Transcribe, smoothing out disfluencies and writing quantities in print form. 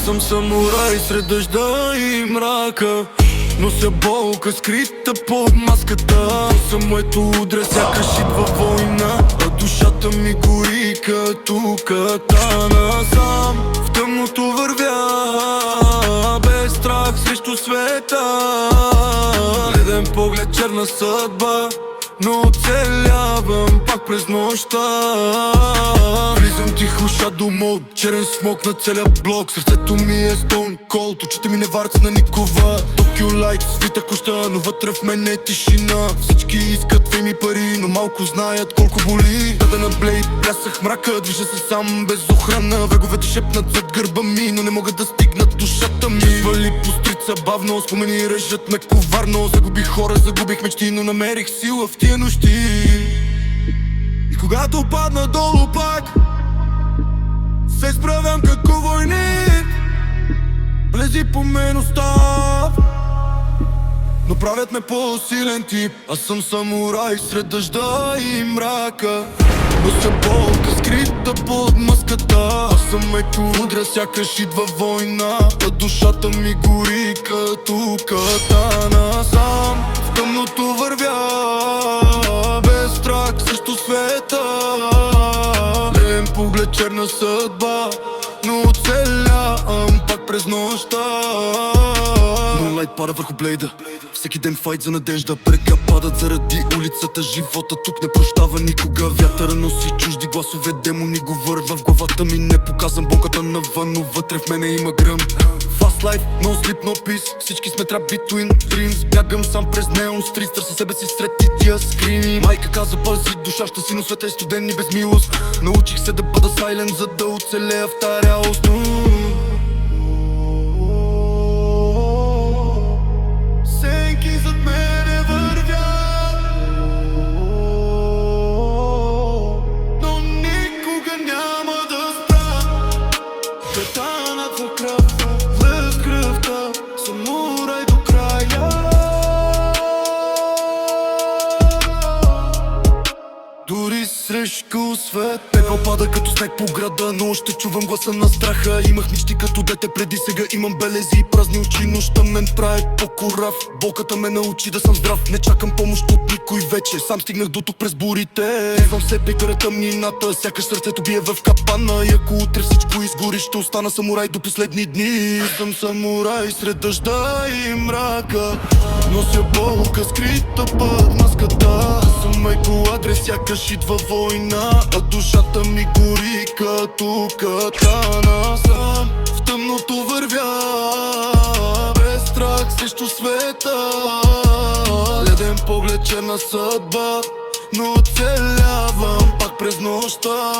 съм самурай сред дъжда и мрака. Нося болка скрита под маската. Съм моето удря, сякаш идва война, а душата ми гори като катана. Сам в тъмното вървя, без страх срещу света. Леден поглед, черна съдба, но оцелявам пак през нощта. Влизам тихо, shadow mode, черен смок на целия блок. Сърцето ми е stone cold, очите ми не варят на никога. Tokyo Light, свита коща, но вътре в мен е тишина. Всички искат фейм и пари, но малко знаят колко боли. Дадена блейд, плясах мрака, движа се сам без охрана. Веговете шепнат зад гърба ми, но не могат да стигнат душата ми. Свали по стрица бавно, спомени режат ме коварно. Загубих хора, загубих мечти, но намерих сила в тия нощи. И когато падна долу пак, се справям като войник. Влези по мен устав, но правят ме по-силен тип. Аз съм самурай сред дъжда и мрака. Нося болка скрита под маската. Аз съм меко удря, сякаш идва война, а душата ми гори като катана. Сам в тъмното вървя, без страх срещу света. Леден поглед, черна съдба, но оцелявам пак през нощта. Moonlight пада върху блейда, всеки ден файт за надежда. Брега падат заради улицата, живота тук не прощава никога. Вятъра носи чужди гласове, демони говорят в главата ми. Не показвам болката навън, но вътре в мене има гръм. Fast life, no sleep, no peace. Всички сме trapped between dreams. Бягам сам през neon streets, търся себе си сред тия скрими. Майка каза пази душаща си, но света е студен и без милост. Научих се да бъда silent, за да оцелея в тая реалност. Сенки зад мене вървят, но никога няма да спра. Катаната в кръв, влез кръвта, самурай до края. Дори срещу свет пепел пада като снег по града, но още чувам гласа на страха. Имах мечти като дете преди, сега имам белези и празни очи. Нощта мен прави по-корав, болката ме научи да съм здрав. Не чакам помощ от никой вече, сам стигнах до тук през бурите. Идвам се пекара тъмнината, сякаш сърцето бие в капана. И ако утре всичко изгори, ще остана самурай до последни дни. Съм самурай сред дъжда и мрака. Нося болка скрита под маската. Съм майко адрес, сякаш идва война, а душата ми гори като катана. Сам в тъмното вървя, без страх срещу света. Леден поглед, черна съдба, но оцелявам пак през нощта.